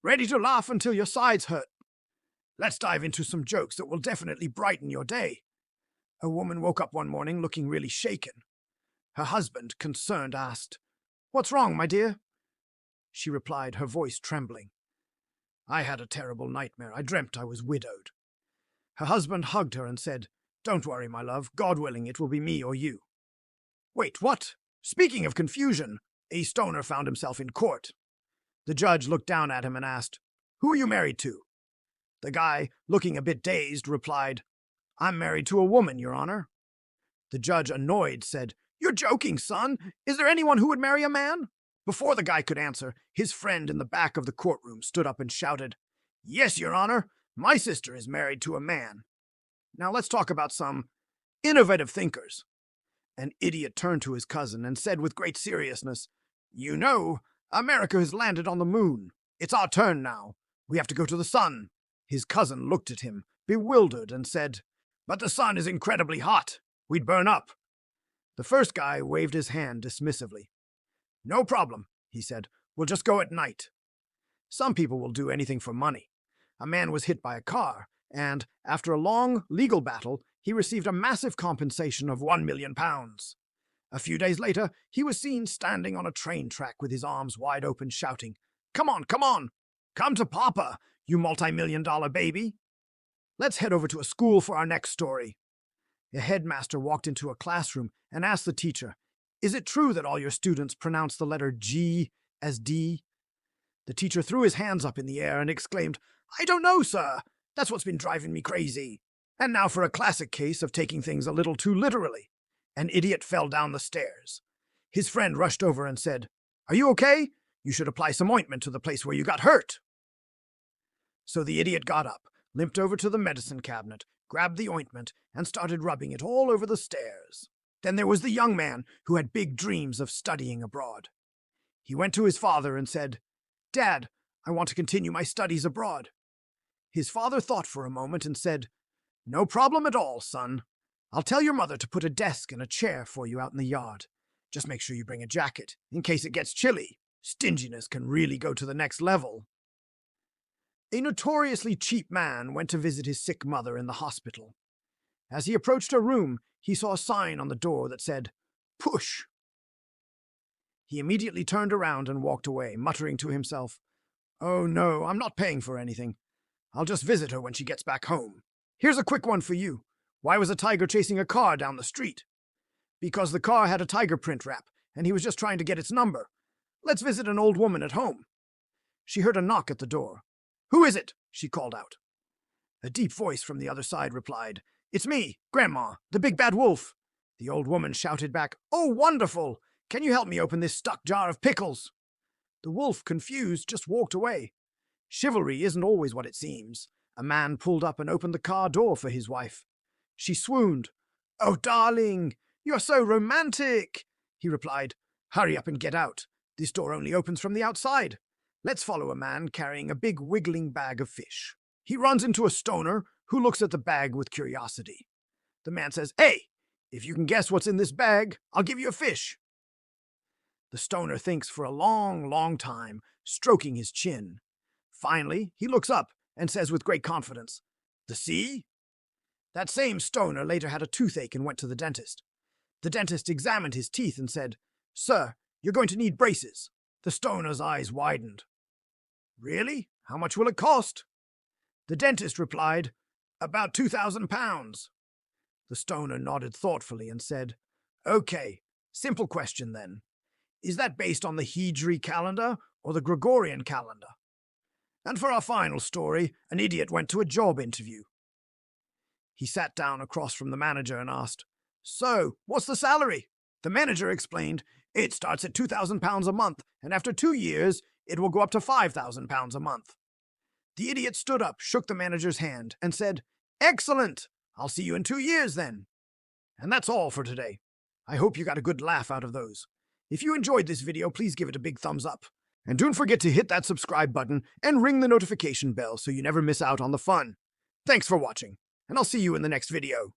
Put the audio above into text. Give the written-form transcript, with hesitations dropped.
Ready to laugh until your sides hurt? Let's dive into some jokes that will definitely brighten your day. A woman woke up one morning looking really shaken. Her husband, concerned, asked, "What's wrong, my dear?" She replied, her voice trembling, "I had a terrible nightmare. I dreamt I was widowed." Her husband hugged her and said, "Don't worry, my love. God willing, it will be me or you." Wait, what? Speaking of confusion, a stoner found himself in court. The judge looked down at him and asked, "Who are you married to?" The guy, looking a bit dazed, replied, "I'm married to a woman, Your Honor." The judge, annoyed, said, "You're joking, son. Is there anyone who would marry a man?" Before the guy could answer, his friend in the back of the courtroom stood up and shouted, "Yes, Your Honor. My sister is married to a man." Now let's talk about some innovative thinkers. An idiot turned to his cousin and said with great seriousness, "You know, America has landed on the moon. It's our turn now. We have to go to the sun." His cousin looked at him, bewildered, and said, "But the sun is incredibly hot. We'd burn up." The first guy waved his hand dismissively. "No problem," he said. "We'll just go at night." Some people will do anything for money. A man was hit by a car, and, after a long legal battle, he received a massive compensation of £1 million. A few days later, he was seen standing on a train track with his arms wide open, shouting, "Come on, come on! Come to Papa, you multi-million-dollar baby!" Let's head over to a school for our next story. A headmaster walked into a classroom and asked the teacher, "Is it true that all your students pronounce the letter G as D?" The teacher threw his hands up in the air and exclaimed, "I don't know, sir. That's what's been driving me crazy." And now for a classic case of taking things a little too literally. An idiot fell down the stairs. His friend rushed over and said, "Are you okay? You should apply some ointment to the place where you got hurt." So the idiot got up, limped over to the medicine cabinet, grabbed the ointment, and started rubbing it all over the stairs. Then there was the young man who had big dreams of studying abroad. He went to his father and said, "Dad, I want to continue my studies abroad." His father thought for a moment and said, "No problem at all, son. I'll tell your mother to put a desk and a chair for you out in the yard. Just make sure you bring a jacket, in case it gets chilly. Stinginess can really go to the next level." A notoriously cheap man went to visit his sick mother in the hospital. As he approached her room, he saw a sign on the door that said, "Push." He immediately turned around and walked away, muttering to himself, "Oh no, I'm not paying for anything. I'll just visit her when she gets back home. Here's a quick one for you. Why was a tiger chasing a car down the street? Because the car had a tiger print wrap, and he was just trying to get its number. Let's visit an old woman at home." She heard a knock at the door. "Who is it?" she called out. A deep voice from the other side replied, "It's me, Grandma, the big bad wolf." The old woman shouted back, "Oh, wonderful! Can you help me open this stuck jar of pickles?" The wolf, confused, just walked away. Chivalry isn't always what it seems. A man pulled up and opened the car door for his wife. She swooned. "Oh, darling, you're so romantic," he replied. "Hurry up and get out. This door only opens from the outside." Let's follow a man carrying a big wiggling bag of fish. He runs into a stoner who looks at the bag with curiosity. The man says, "Hey, if you can guess what's in this bag, I'll give you a fish." The stoner thinks for a long, long time, stroking his chin. Finally, he looks up and says with great confidence, "The sea?" That same stoner later had a toothache and went to the dentist. The dentist examined his teeth and said, "Sir, you're going to need braces." The stoner's eyes widened. "Really? How much will it cost?" The dentist replied, "About £2,000. The stoner nodded thoughtfully and said, "Okay, simple question then. Is that based on the Hijri calendar or the Gregorian calendar?" And for our final story, an idiot went to a job interview. He sat down across from the manager and asked, "So, what's the salary?" The manager explained, "It starts at £2,000 a month, and after 2 years, it will go up to £5,000 a month." The idiot stood up, shook the manager's hand, and said, "Excellent! I'll see you in 2 years then." And that's all for today. I hope you got a good laugh out of those. If you enjoyed this video, please give it a big thumbs up. And don't forget to hit that subscribe button and ring the notification bell so you never miss out on the fun. Thanks for watching, and I'll see you in the next video.